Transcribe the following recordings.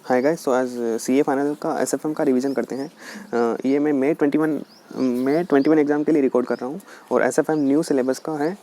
Hi guys, सो आज CA final का SFM का रिवीजन करते हैं। ये मैं मई 21 एग्ज़ाम के लिए रिकॉर्ड कर रहा हूँ और एसएफएम न्यू सिलेबस का है,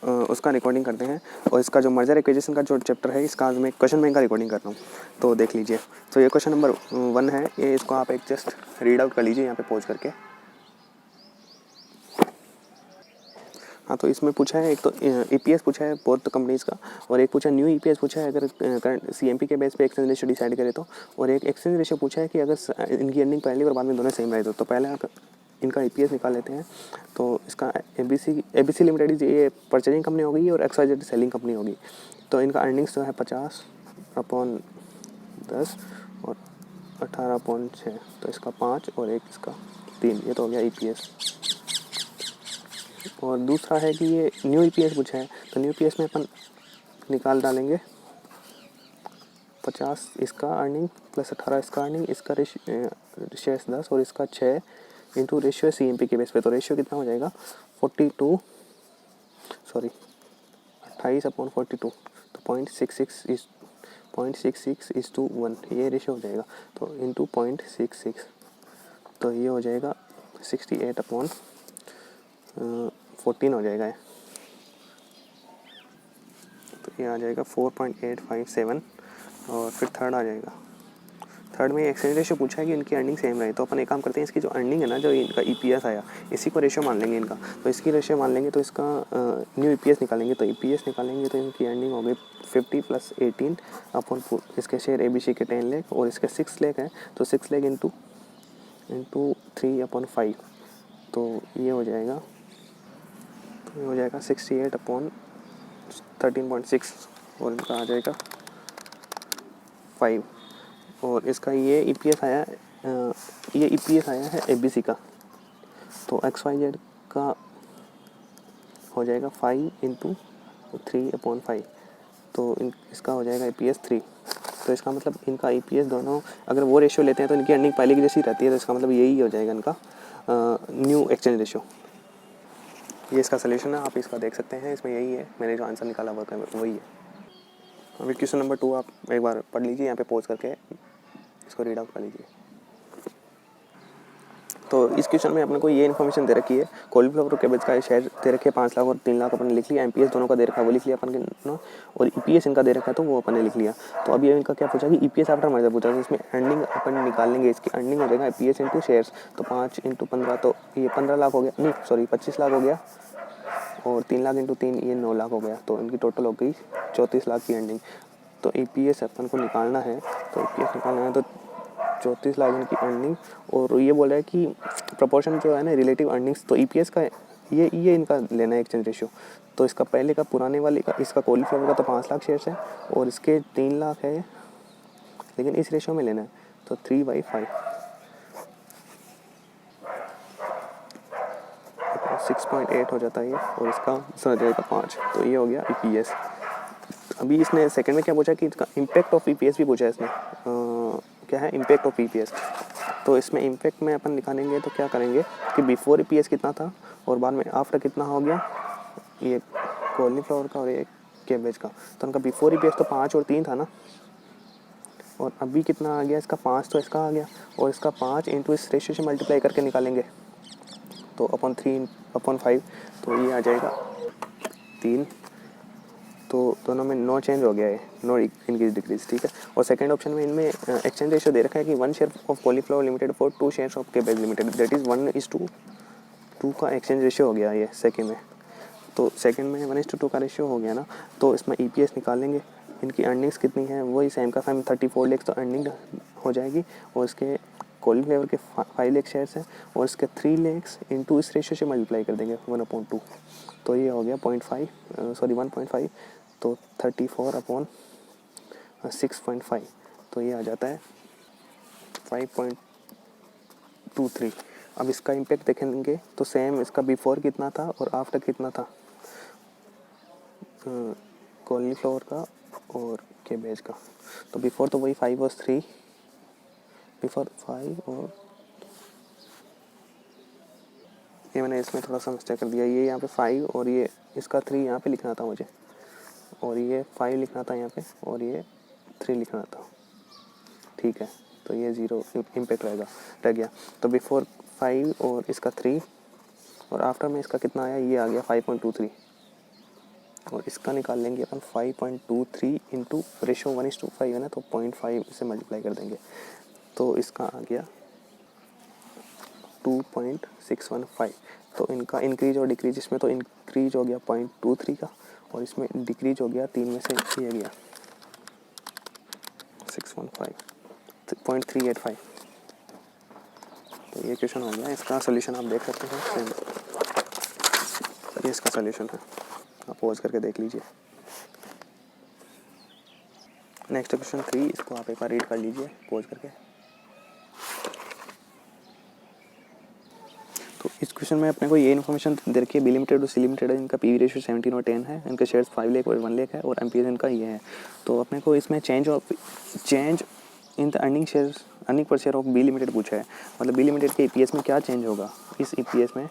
उसका रिकॉर्डिंग करते हैं। और इसका जो मर्जर एक्विजिशन का जो चैप्टर है, इसका आज मैं क्वेश्चन बैंक का रिकॉर्डिंग कर रहा हूँ, तो देख लीजिए। तो ये क्वेश्चन नंबर 1 है, ये इसको आप एक जस्ट रीड आउट कर लीजिए यहाँ पे पॉज करके। हाँ, तो इसमें पूछा है, एक तो ईपीएस पूछा है बोथ कंपनीज़ का, और एक पूछा न्यू ईपीएस पूछा है अगर करंट सीएमपी के बेस पे एक्सचेंज रेशियो डिसाइड करे तो, और एक एक्सचेंज रेशियो पूछा है कि अगर इनकी अर्निंग पहली और बाद में दोनों सेम रहे तो पहले इनका ईपीएस निकाल लेते हैं। तो इसका एबीसी लिमिटेड ये परचेजिंग कंपनी होगी और XYZ सेलिंग कंपनी होगी। तो इनका अर्निंग्स जो है 50/10 और 18/6, तो इसका 5 और एक इसका 3, ये तो हो गया ईपीएस। और दूसरा है कि ये न्यू ईपीएस पूछा है, तो न्यू ईपीएस में अपन निकाल डालेंगे 50 इसका अर्निंग प्लस 18 इसका अर्निंग, इसका शेयर्स 10 और इसका 6 इंटू रेशियो सीएमपी के बेस पे। तो रेशियो कितना हो जाएगा 28/42, तो 0.66:1, ये रेशियो हो जाएगा। तो इंटू 0.66, तो ये हो जाएगा 68/14 हो जाएगा। तो ये आ जाएगा 4.857। और फिर थर्ड आ जाएगा, थर्ड में एक्सचेंज रेशियो पूछा है कि इनकी अर्निंग सेम रहे। तो अपन एक काम करते हैं, इसकी जो अर्निंग है ना, जो इनका ईपीएस आया, इसी को रेशियो मान लेंगे इनका। तो इसकी रेशियो मान लेंगे, तो इसका न्यू ईपीएस निकालेंगे। तो ईपीएस निकालेंगे तो इनकी अर्निंग हो गई 50 + 18/4। इसके शेयर एबीसी के 10 लाख और इसके 6 लाख है, तो 6 लाख इंटू 3/5, तो ये हो जाएगा 68/13.6 और इनका आ जाएगा 5। और इसका ये ईपीएस आया, ये ईपीएस आया है एबीसी का, तो XYZ का हो जाएगा 5 × 3/5, तो इसका हो जाएगा ईपीएस 3। तो इसका मतलब इनका ईपीएस दोनों अगर वो रेशियो लेते हैं तो इनकी अर्निंग पहले की जैसी रहती है, तो इसका मतलब यही हो जाएगा इनका न्यू एक्सचेंज रेशियो। ये इसका सलूशन है, आप इसका देख सकते हैं, इसमें यही है, मैंने जो आंसर निकाला हुआ वही है। अभी क्वेश्चन नंबर 2 आप एक बार पढ़ लीजिए, यहाँ पे पॉज करके इसको रीड आउट कर लीजिए। तो इस क्वेश्चन में अपने को ये इन्फॉर्मेशन दे रखी है, कॉलीफ्लावर और कैबेज का शेयर दे रखे 5 लाख और 3 लाख अपन ने लिख लिया। एमपीएस दोनों का दे रखा है वो लिख लिया अपन ने, और ईपीएस इनका दे रखा है तो वो अपन ने लिख लिया। तो अभी इनका क्या पूछा कि ईपीएस आफ्टर मर्जर पूछा, तो इसमें अर्निंग अपन निकाल लेंगे। इसकी अर्निंग हो जाएगा ईपीएस इंटू शेयर्स, तो 5 × 15, तो ये 15 लाख हो गया, नहीं सॉरी 25 लाख हो गया, और 3 लाख इंटू 3 ये 9 लाख हो गया। तो इनकी टोटल हो गई 34 लाख की अर्निंग। तो ईपीएस अपन को निकालना है, तो ईपीएस निकालना है तो 34 लाख इनकी अर्निंग, और ये बोल रहा है कि प्रपोर्शन जो है ना रिलेटिव अर्निंग्स, तो ईपीएस का ये इनका लेना है एक्सचेंज रेशियो। तो इसका पहले का पुराने वाले का, इसका कॉलीफ्लावर का तो 5 लाख शेयर्स है और इसके 3 लाख है, लेकिन इस रेशियो में लेना है, तो 3/5, 6.8 हो जाता है ये, और इसका सर जाएगा 5, तो ये हो गया ईपीएस। अभी इसने सेकंड में क्या पूछा कि इसका इम्पैक्ट ऑफ ईपीएस भी पूछा है इसने, क्या है इम्पैक्ट ऑफ ईपीएस। तो इसमें इम्पैक्ट में अपन निकालेंगे तो क्या करेंगे कि बिफोर ईपीएस कितना था और बाद में आफ्टर कितना हो गया, ये कॉलीफ्लावर का और एक कैबेज का। तो उनका बिफोर ईपीएस तो 5 और 3 था ना, और अभी कितना आ गया इसका 5, तो इसका आ गया, और इसका 5 इंटू इस रेशियो से मल्टीप्लाई करके निकालेंगे, तो अपन 3/5, तो ये आ जाएगा 3। तो दोनों में नो चेंज हो गया है, नो इंक्रीज डिक्रीज, ठीक है। और सेकंड ऑप्शन में इनमें एक्सचेंज रेशियो दे रखा है कि 1 share of cauliflower limited for 2 shares of cabbage limited, that is 1:2 का एक्सचेंज रेशियो हो गया ये सेकंड में। तो सेकंड में 1:2 का रेशियो हो गया ना, तो इसमें ईपीएस निकालेंगे। इनकी अर्निंग्स कितनी है, वही सेम का सेम 34 लाख तो अर्निंग हो जाएगी, और इसके कॉलीफ्लावर के 5 लाख शेयर्स हैं, और इसके 3 लाख इंटू इस रेशियो से मल्टीप्लाई कर देंगे 1/2, तो ये हो गया 1.5, तो 34/6.5, तो ये आ जाता है 5.23। अब इसका इम्पैक्ट देखेंगे तो सेम, इसका बिफोर कितना था और आफ्टर कितना था कॉलीफ्लावर का और कैबेज का। तो बिफोर तो वही 5 और 3, बिफोर 5 और ये मैंने इसमें थोड़ा सा मिस्टेक कर दिया, ये यहाँ पे 5 और ये इसका 3 यहाँ पे लिखना था मुझे, और ये 5 लिखना था यहाँ पे, और ये 3 लिखना था, ठीक है, तो ये 0 इम्पैक्ट रह गया। तो बिफोर 5 और इसका 3 और आफ्टर में इसका कितना आया, ये आ गया 5.23 और इसका निकाल लेंगे अपन 5.23 इंटू रेशो 1:5 है ना, तो 0.5 से मल्टीप्लाई कर देंगे तो इसका आ गया 2.615। तो इनका इंक्रीज और डिक्रीज, इसमें तो इंक्रीज हो गया 0.23 का और इसमें डिक्रीज हो गया 3 में से ये गया 615 0.385। तो ये क्वेश्चन हो गया। इसका सोल्यूशन आप देख सकते हैं सेम, ये इसका सोल्यूशन है, आप पॉज करके देख लीजिए। नेक्स्ट क्वेश्चन 3, इसको आप एक बार रीड कर लीजिए पॉज करके। तो इस क्वेश्चन में अपने को ये इन्फॉर्मेशन दे रखी है, बी लिमिटेड और सी लिमिटेड है, इनका पी रेशियो 17 और 10 है, इनके शेयर्स 5 लाख और 1 लाख है और एमपीएस इनका ये है। तो अपने को इसमें change in the earning per share of B limited पूछा है, मतलब बी लिमिटेड के ईपीएस में क्या चेंज होगा, इस ईपीएस में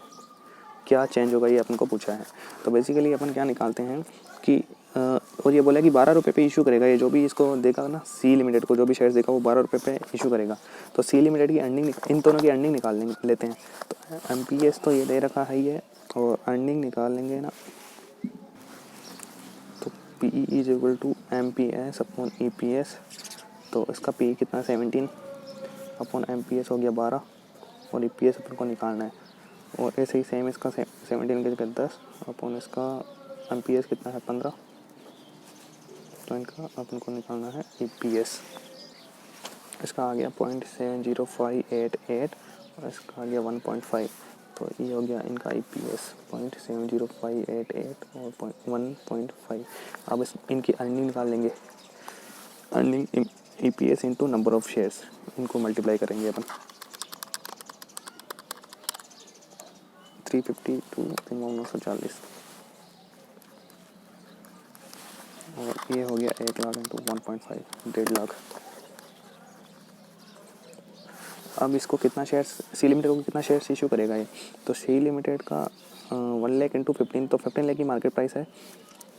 क्या चेंज होगा, ये अपन को पूछा है। तो बेसिकली अपन क्या निकालते हैं कि और ये बोला कि 12 रुपये पे इशू करेगा, ये जो भी इसको देगा ना सी लिमिटेड को, जो भी शेयर्स देगा वो 12 रुपये पे इशू करेगा। तो सी लिमिटेड की अर्निंग, इन दोनों की अर्निंग निकाल लेते हैं। तो एमपीएस तो ये दे रखा है ये, और अर्निंग निकाल लेंगे ना, तो P is equal to MPS upon EPS. तो इसका पी कितना 17 अपॉन एमपीएस हो गया 12 और ईपीएस अपन को निकालना है। और ऐसे ही सेम इसका 17 के जगह 10 अपॉन इसका एमपीएस कितना है 15, तो इनका अपन को निकालना है ईपीएस। इसका आ गया 0.70588 और इसका आ गया 1.5, तो ये हो गया इनका ईपीएस 0.70588 और 1.5। अब इस इनकी अर्निंग निकाल लेंगे, earning EPS into number of shares, इनको मल्टीप्लाई करेंगे अपन 352 940 और ये हो गया 1 लाख इंटू 1.5 1.5 लाख। अब इसको कितना शेयर्स, सी लिमिटेड को कितना शेयर्स इशू करेगा ये, तो सी लिमिटेड का 1 लाख इंटू 15, तो 15 लाख की मार्केट प्राइस है,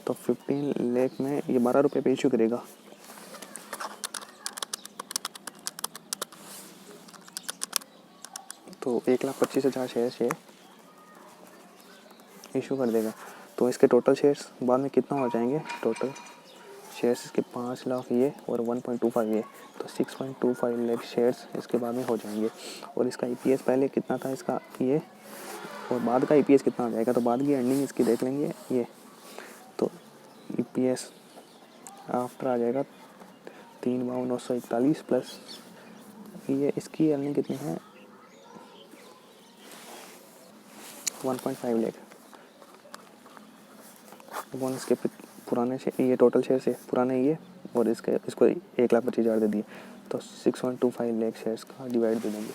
तो 15 लाख में ये 12 रुपये पे इशू करेगा। तो 1,25,000 शेयर्स ये इशू कर देगा। तो इसके टोटल शेयर्स बाद में कितना हो जाएंगे, टोटल शेयर्स इसके 5 लाख ये और 1.25 ये, तो 6.25 लाख शेयर्स इसके बाद में हो जाएंगे। और इसका ईपीएस पहले कितना था इसका ये, और बाद का ईपीएस कितना आ जाएगा, तो बाद की अर्निंग इसकी देख लेंगे ये। तो ईपीएस आफ्टर आ जाएगा 3,941 प्लस ये इसकी अर्निंग कितनी है 1.5 लाख अपॉन इसके पुराने ये टोटल शेयर से पुराने ये, और इसको 1,25,000 दे दिए, तो 6.25 लाख शेयर्स का डिवाइड दे देंगे,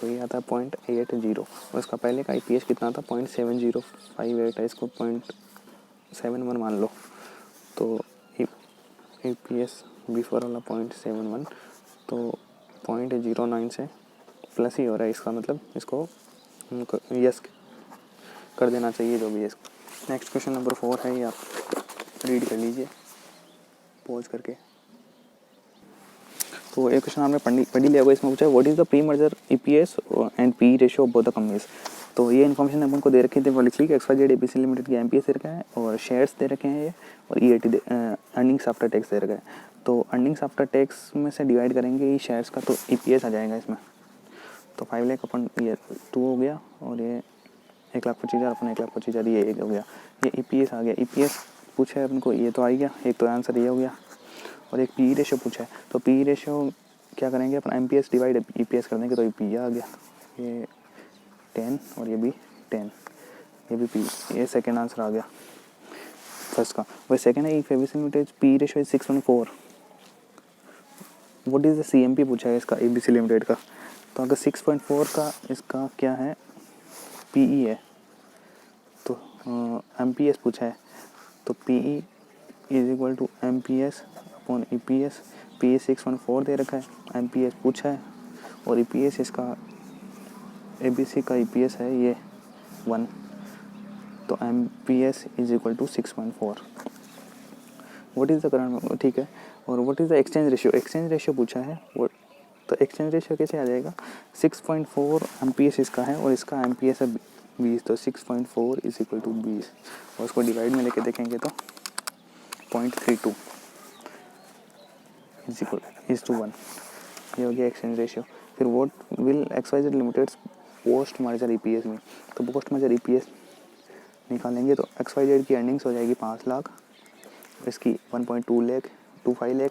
तो ये आता है 0.80। और इसका पहले का ईपीएस कितना था 0.7058 है, इसको 0.71 मान लो, तो ईपीएस बिफोर वाला 0.71, तो 0.09 से प्लस ही हो रहा है इसका, मतलब इसको यस कर देना चाहिए जो भी है इसको। नेक्स्ट क्वेश्चन नंबर 4 है, ये आप रीड कर लीजिए पॉज करके। तो एक क्वेश्चन आपने पढ़ी लिया होगा, इसमें पूछा है what is the pre merger EPS and P ratio of both the companies. तो ये इन्फॉर्मेशन अपन को दे रखी थी, वो लिख ली कि XYZ ABC लिमिटेड की एमपीएस दे रखा है और शेयर्स दे रखे हैं ये, और ईएटी अर्निंग्स आफ्टर टैक्स दे रखा है। तो अर्निंग्स आफ्टर टैक्स में से डिवाइड करेंगे ये शेयर्स का, तो ईपीएस आ जाएगा इसमें। तो 5 लाख अपन ये 2 हो गया, और ये 1,25,000 अपन 1,25,000 ये 1 हो गया, ये ईपीएस आ गया। ईपीएस पूछा है अपन को, ये तो आ गया, एक तो आंसर ये हो गया। और एक पी रेशियो पूछा है, तो पी रेशियो क्या करेंगे अपन, एमपीएस डिवाइड ईपीएस कर देंगे, तो ये पी आ गया, ये 10 और ये भी 10, ये भी पी, ये सेकंड आंसर आ गया फर्स्ट का। वही सेकंड है if ABC limited P ratio is 6.4, what is the CMP पूछा है इसका एबीसी लिमिटेड का। तो अगर 6.4 का इसका क्या है पीई है, तो एमपीएस पूछा है, तो PE is equal to MPS upon EPS. PE 6.4 दे रखा है, एमपीएस पूछा है, और ईपीएस इसका एबीसी का ईपीएस है ये 1, तो MPS is equal to 6.4। What is the current, ठीक है। और what is the exchange ratio, exchange ratio पूछा है वो, तो एक्सचेंज रेशियो कैसे आ जाएगा, 6.4 एमपीएस इसका है और इसका एमपीएस है 20, तो 6.4 इज इक्वल टू 20 और उसको डिवाइड में लेके देखेंगे तो 0.32 इज इक्वल इज टू 1, ये हो गया एक्सचेंज रेशियो। फिर what will XYZ limited post merger EPS में, तो पोस्ट मर्जर ईपीएस निकालेंगे तो XYZ की अर्निंग्स हो जाएगी 5 लाख, इसकी 1.2 लाख 25 लाख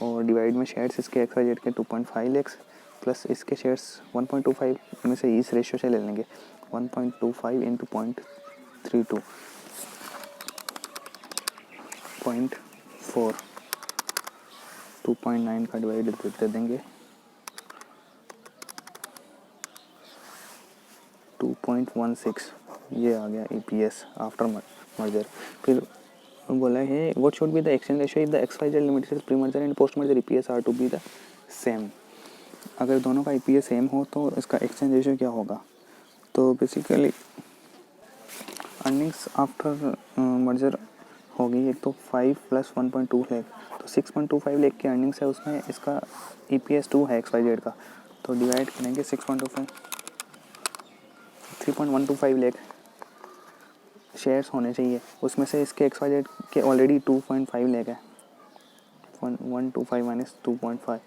और डिवाइड में शेयर्स इसके XYZ के 2.5 लाख प्लस इसके शेयर्स 1.25 में से इस रेशियो से ले लेंगे 1.25 इंटू 0.32 0.4 2.9 का डिवाइड दे देंगे 2.16, ये आ गया EPS आफ्टर मर्जर। फिर बोला है what should be the exchange ratio if the XYZ limited pre merger and post merger EPS are to be the same, अगर दोनों का EPS सेम हो तो इसका एक्सचेंज रेशियो क्या होगा। तो बेसिकली अर्निंग्स आफ्टर मर्जर होगी एक तो 5 प्लस 1.2 लाख, तो 6.25 लाख की अर्निंग्स है, उसमें इसका EPS 2 है XYZ का, तो डिवाइड करेंगे 6.25 3.125 लाख शेयर्स होने चाहिए, उसमें से इसके XYZ के ऑलरेडी 2.5 लाख है, 125 माइनस 2.5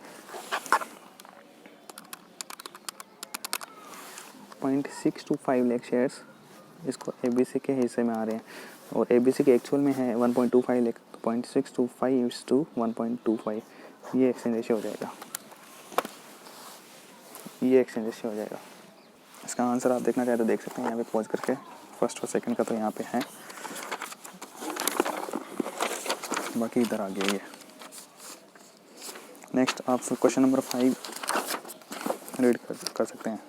0.625 लाख शेयर्स इसको ABC के हिस्से में आ रहे हैं और ABC के एक्चुअल में है 1.25 लाख, तो 0.625 इज टू 1.25, ये एक्सचेंज रेशियो हो जाएगा, ये एक्सचेंज रेशियो हो जाएगा। इसका आंसर आप देखना चाहे तो देख सकते हैं यहाँ पे पॉज करके, फर्स्ट और सेकंड का तो यहाँ पे है, बाकी इधर आ गया ये। नेक्स्ट आप क्वेश्चन नंबर 5 रीड कर सकते हैं।